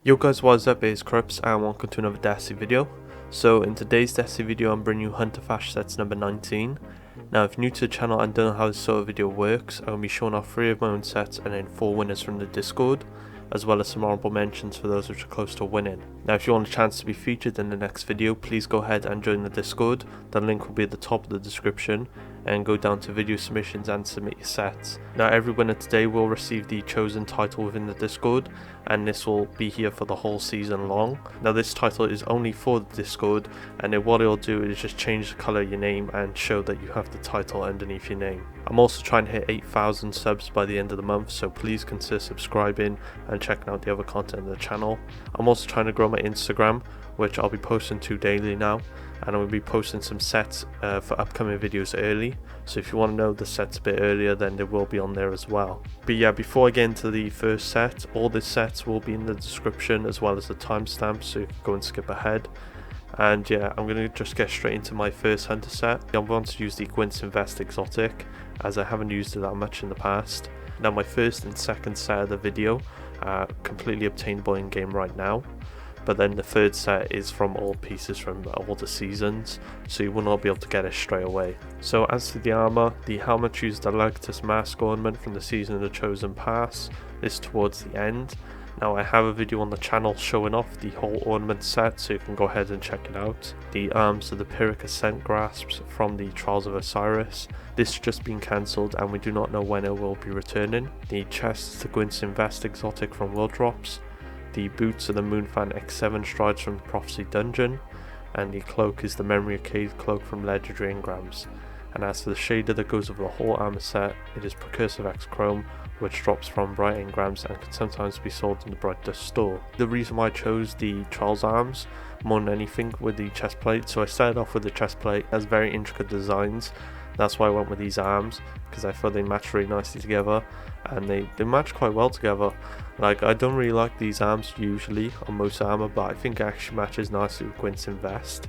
Yo guys, what's up, it's Krypz and welcome to another Destiny video. So in today's Destiny video I'm bringing you Hunter Fash sets number 19. Now if you're new to the channel and don't know how this sort of video works, I'm going to be showing off 3 of my own sets and then 4 winners from the Discord, as well as some honorable mentions for those which are close to winning. Now if you want a chance to be featured in the next video, please go ahead and join the Discord. The link will be at the top of the description, and go down to video submissions and submit your sets. Now every winner today will receive the chosen title within the Discord, and this will be here for the whole season long. Now this title is only for the Discord, and then what it'll do is just change the colour of your name and show that you have the title underneath your name. I'm also trying to hit 8,000 subs by the end of the month, so please consider subscribing and checking out the other content on the channel. I'm also trying to grow my Instagram, which I'll be posting to daily now, and I will be posting some sets for upcoming videos early, so if you want to know the sets a bit earlier, then they will be on there as well. But yeah, before I get into the first set, all the sets will be in the description as well as the timestamps, so you can go and skip ahead. And yeah, I'm going to just get straight into my first hunter set. I'm going to use the Gwinsin vest exotic, as I haven't used it that much in the past. Now my first and second set of the video are completely obtainable in game right now, but then the third set is from all pieces from all the seasons, so you will not be able to get it straight away. So as to the armor, the helmet used the Legatus mask ornament from the Season of the Chosen Pass. This towards the end. Now I have a video on the channel showing off the whole ornament set, so you can go ahead and check it out. The arms are the Pyrrhic ascent grasps from the Trials of Osiris. This has just been cancelled and we do not know when it will be returning. The chest is the Gwinsin vest exotic from World Drops. The boots are the Moonfan X7 strides from the Prophecy Dungeon, and the cloak is the Memory of Cayde cloak from legendary engrams. And as to the shader that goes over the whole armor set, it is Precursor X Chrome, which drops from bright engrams and can sometimes be sold in the Bright Dust store. The reason why I chose the Trials arms more than anything with the chest plate, so I started off with the chest plate. It has very intricate designs. That's why I went with these arms, because I thought they matched really nicely together, and they match quite well together. Like, I don't really like these arms usually on most armor, but I think it actually matches nicely with Gwinsin vest.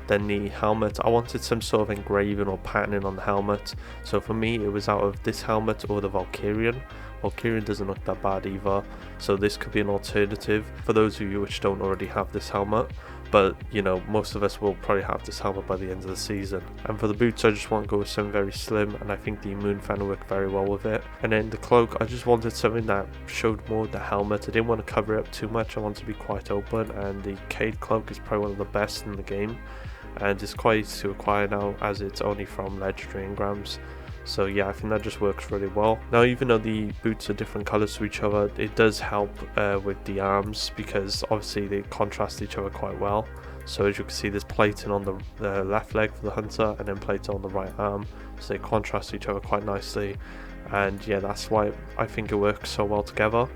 Then the helmet, I wanted some sort of engraving or patterning on the helmet, so for me it was out of this helmet or the Valkyrian. Valkyrian doesn't look that bad either, so this could be an alternative for those of you which don't already have this helmet. But you know, most of us will probably have this helmet by the end of the season. And for the boots, I just want to go with something very slim, and I think the Moonfan will work very well with it. And then the cloak, I just wanted something that showed more of the helmet. I didn't want to cover it up too much, I wanted to be quite open, and the Cayde cloak is probably one of the best in the game, and it's quite easy to acquire now as it's only from legendary engrams. So yeah, I think that just works really well. Now even though the boots are different colours to each other, it does help with the arms, because obviously they contrast each other quite well. So as you can see, there's plating on the left leg for the hunter and then plating on the right arm, so they contrast each other quite nicely. And yeah, that's why I think it works so well together.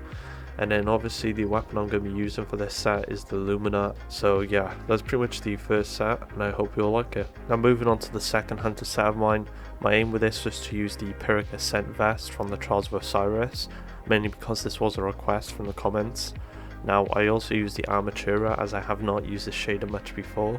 And then obviously the weapon I'm going to be using for this set is the Lumina. So yeah, that's pretty much the first set, and I hope you'll like it. Now moving on to the second hunter set of mine, my aim with this was to use the Pyrrhic ascent vest from the Trials of Osiris, mainly because this was a request from the comments. Now I also use the Armatura, as I have not used this shader much before.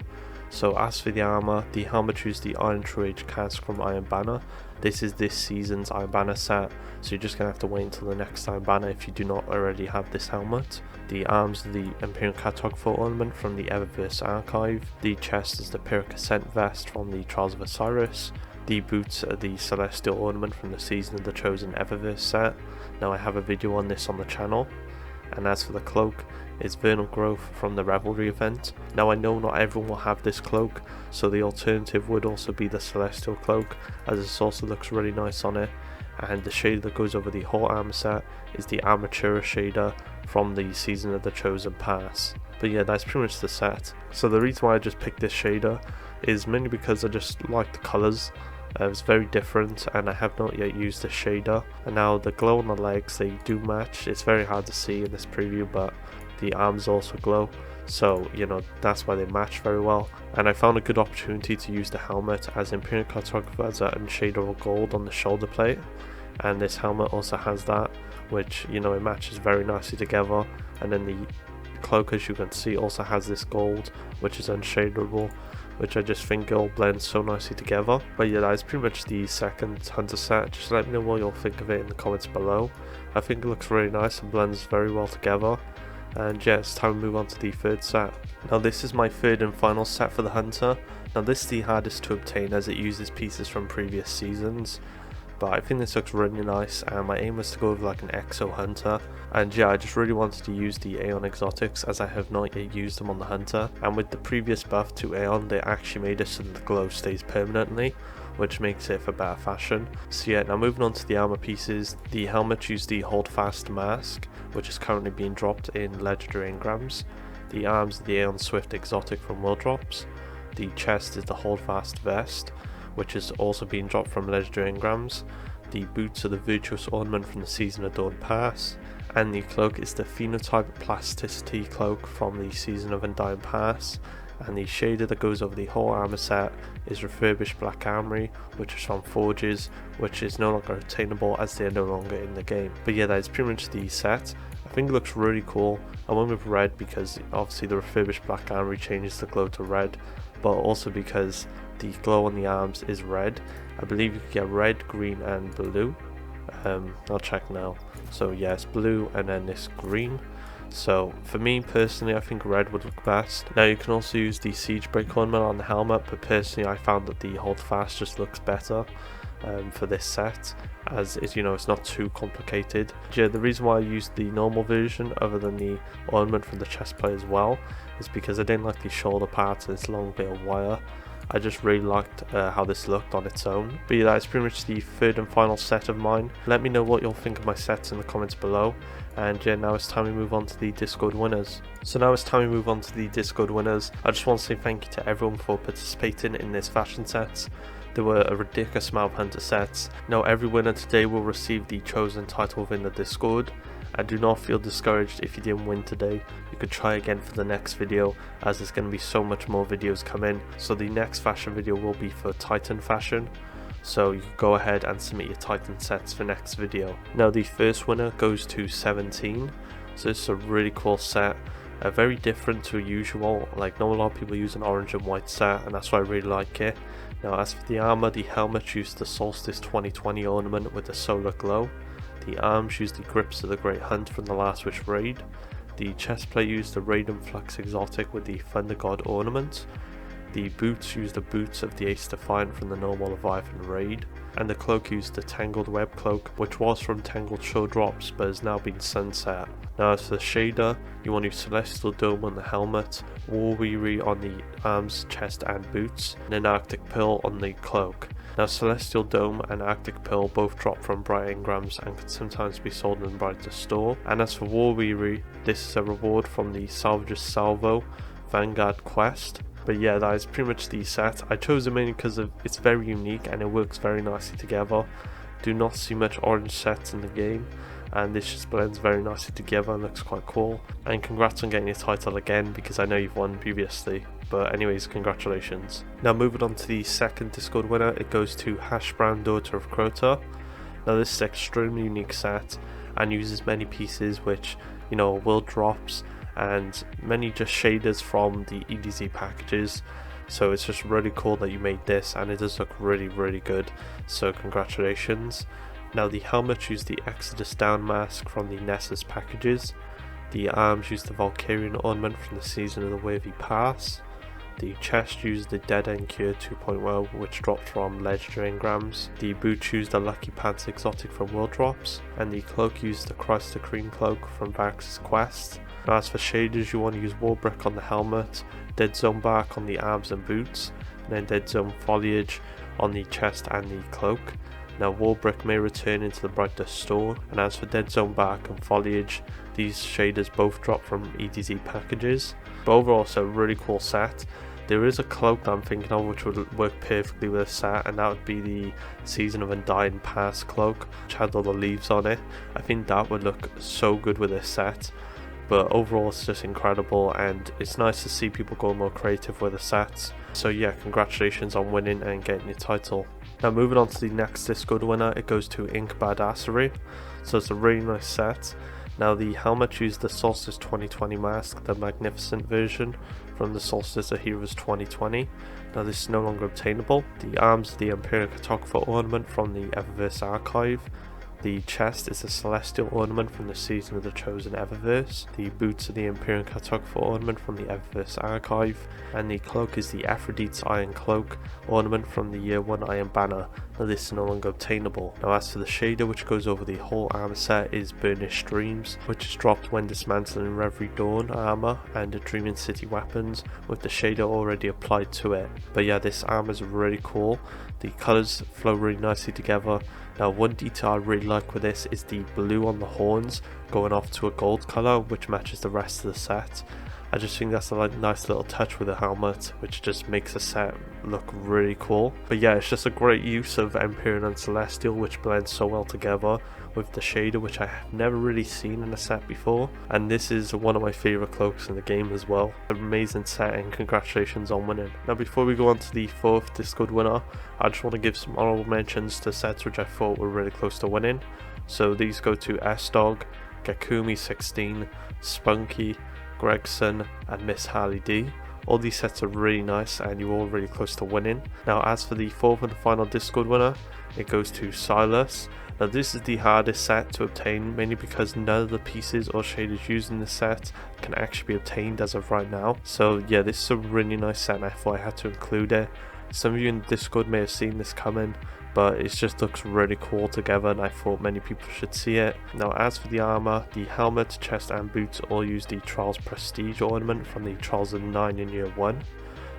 So as for the armor, the helmet used the Iron Truage casque from Iron Banner. This is this season's Iron Banner set, so you're just going to have to wait until the next Iron Banner if you do not already have this helmet. The arms are the Empyrean Cartographer Ornament from the Eververse archive. The chest is the Pyrrhic ascent vest from the Trials of Osiris. The boots are the Celestial Ornament from the Season of the Chosen Eververse set. Now I have a video on this on the channel. And as for the cloak, it's Vernal growth from the Revelry event. Now I know not everyone will have this cloak, so the alternative would also be the Celestial cloak, as this also looks really nice on it. And the shader that goes over the whole armor set is the Armatura shader from the Season of the Chosen Pass. But yeah, that's pretty much the set. So the reason why I just picked this shader is mainly because I just like the colours. It's very different, and I have not yet used the shader. And now the glow on the legs, they do match. It's very hard to see in this preview, but the arms also glow, so you know, that's why they match very well. And I found a good opportunity to use the helmet, as Empyrean Cartographer has that unshadable gold on the shoulder plate, and this helmet also has that, which, you know, it matches very nicely together. And then the cloak, as you can see, also has this gold, which is unshadable, which I just think all blends so nicely together. But yeah, that is pretty much the second hunter set. Just let me know what you'll think of it in the comments below. I think it looks really nice and blends very well together. And yeah, it's time to move on to the third set. Now this is my third and final set for the Hunter. Now this is the hardest to obtain as it uses pieces from previous seasons, but I think this looks really nice, and my aim was to go with like an Exo Hunter. And yeah, I just really wanted to use the Aeon exotics as I have not yet used them on the Hunter, and with the previous buff to Aeon they actually made it so that the glow stays permanently, which makes it for better fashion. So yeah, now moving on to the armor pieces. The helmet used the Holdfast mask, which is currently being dropped in legendary engrams. The arms are the Aeon Swift exotic from world drops. The chest is the Holdfast vest, which is also being dropped from legendary engrams. The boots are the Virtuous Ornament from the Season of Dawn Pass, and the cloak is the Phenotype Plasticity cloak from the Season of Undying Pass. And the shader that goes over the whole armor set is Refurbished Black Armory, which is from Forges, which is no longer attainable as they are no longer in the game. But yeah, that is pretty much the set. I think it looks really cool. I went with red because obviously the Refurbished Black Armory changes the glow to red, but also because the glow on the arms is red. I believe you can get red, green and blue. I'll check now. So yeah, it's blue and then this green. So for me personally, I think red would look best. Now you can also use the Siege Break ornament on the helmet, but personally I found that the Holdfast just looks better for this set, as it's, you know, it's not too complicated. Yeah, the reason why I used the normal version other than the ornament from the chest plate as well is because I didn't like the shoulder parts and this long bit of wire. I just really liked how this looked on its own. But yeah, that's pretty much the third and final set of mine. Let me know what you'll think of my sets in the comments below. And yeah, now it's time we move on to the Discord winners. I just want to say thank you to everyone for participating in this fashion sets. There were a ridiculous amount of Hunter sets. Now every winner today will receive the chosen title within the Discord. And do not feel discouraged if you didn't win today. You could try again for the next video, as there's going to be so much more videos coming. So the next fashion video will be for Titan fashion. So you can go ahead and submit your Titan sets for next video. Now the first winner goes to 17. So this is a really cool set. Very different to usual. Like, not a lot of people use an orange and white set, and that's why I really like it. Now as for the armor, the helmet used the Solstice 2020 ornament with the solar glow. The arms used the Grips of the Great Hunt from the Last Wish raid. The chestplate used the Raiden Flux exotic with the Thunder God ornament. The boots used the boots of the Ace Defiant from the normal Leviathan raid. And the cloak used the Tangled Web cloak, which was from Tangled Show Drops but has now been sunset. Now as for the shader, you want to use Celestial Dome on the helmet, War Weary on the arms, chest and boots, and an Arctic Pearl on the cloak. Now Celestial Dome and Arctic Pearl both drop from Bright engrams and can sometimes be sold in Brighter store. And as for War Weary, this is a reward from the Salvage's Salvo Vanguard quest. But yeah, that is pretty much the set. I chose it mainly because it's very unique and it works very nicely together. Do not see much orange sets in the game, and this just blends very nicely together and looks quite cool. And congrats on getting your title again, because I know you've won previously. But anyways, congratulations. Now moving on to the second Discord winner, it goes to Hash Brown Daughter of Crota. Now this is an extremely unique set and uses many pieces which, you know, world drops and many just shaders from the EDZ packages. So it's just really cool that you made this, and it does look really good, so congratulations. Now the helmet used the Exodus Down mask from the Nessus packages. The arms used the Valkyrian ornament from the Season of the Wavy Pass. The chest used the Dead End Cure 2.0, which dropped from legendary engrams. The boots used the Lucky Pants exotic from world drops, and the cloak used the Christ the Cream cloak from Varx's quest. Now as for shaders, you want to use War Brick on the helmet, Dead Zone Bark on the arms and boots, and then Dead Zone Foliage on the chest and the cloak. Now War Brick may return into the Brighter store, and as for Dead Zone Bark and Foliage, these shaders both drop from EDZ packages. But overall, it's a really cool set. There is a cloak that I'm thinking of which would work perfectly with a set, and that would be the Season of Undying Pass cloak, which had all the leaves on it. I think that would look so good with this set. But overall, it's just incredible, and it's nice to see people go more creative with the sets. So yeah, congratulations on winning and getting your title. Now moving on to the next Discord winner, it goes to Ink Badassery. So it's a really nice set. Now the helmet used the Solstice 2020 mask, the Magnificent version from the Solstice of Heroes 2020. Now this is no longer obtainable. The arms, the Empyrean Cartographer Ornament from the Eververse archive. The chest is a celestial ornament from the Season of the Chosen eververse. The boots are the Empyrean Cartographer Ornament from the eververse archive. And the cloak is the Aphrodite's Iron Cloak ornament from the Year 1 Iron Banner. Now this is no longer obtainable. Now as for the shader which goes over the whole armor set is Burnished Dreams, which is dropped when dismantling Revelry Dawn armor and the Dreaming City weapons with the shader already applied to it. But yeah, this armor is really cool. The colours flow really nicely together. Now one detail I really like with this is the blue on the horns going off to a gold colour, which matches the rest of the set. I just think that's a nice little touch with the helmet, which just makes the set look really cool. But yeah, it's just a great use of Empyrean and Celestial, which blends so well together with the shader, which I have never really seen in a set before. And this is one of my favourite cloaks in the game as well. Amazing set, and congratulations on winning. Now before we go on to the 4th Discord winner, I just want to give some honourable mentions to sets which I thought were really close to winning. So these go to S-Dog, Gakumi 16, Spunky, Gwinsin and Miss Harley D. All these sets are really nice and you're all really close to winning. Now as for the 4th and final Discord winner, it goes to Silas. Now this is the hardest set to obtain, mainly because none of the pieces or shaders used in the set can actually be obtained as of right now. So yeah, this is a really nice set and I thought I had to include it. Some of you in the Discord may have seen this coming, but it just looks really cool together and I thought many people should see it. Now as for the armor, the helmet, chest and boots all use the Trials Prestige ornament from the Trials of 9 in Year 1.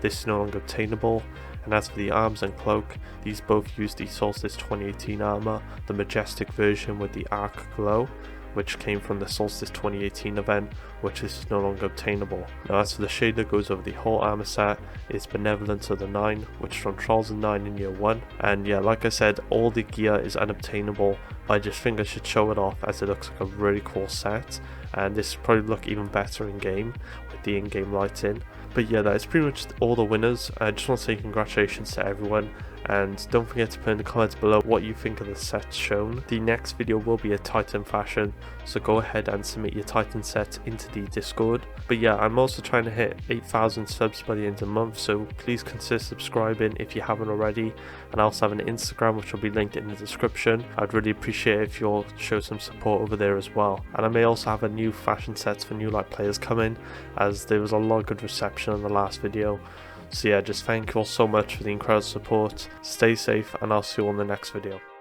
This is no longer obtainable. And as for the arms and cloak, these both use the Solstice 2018 armor, the majestic version with the arc glow, which came from the Solstice 2018 event, which is no longer obtainable. Now as for the shader goes over the whole armor set, is Benevolence of the 9, which is from Trials of 9 in Year 1. And yeah, like I said, all the gear is unobtainable, but I just think I should show it off as it looks like a really cool set, and this will probably look even better in game with the in-game lighting. But yeah, that is pretty much all the winners. I just want to say congratulations to everyone, and don't forget to put in the comments below what you think of the sets shown. The next video will be a Titan fashion, so go ahead and submit your Titan set into the Discord. But yeah, I'm also trying to hit 8,000 subs by the end of the month, so please consider subscribing if you haven't already. And I also have an Instagram which will be linked in the description. I'd really appreciate it if you'll show some support over there as well. And I may also have a new fashion sets for new light players coming, as there was a lot of good reception on the last video. So yeah, just thank you all so much for the incredible support. Stay safe and I'll see you all in the next video.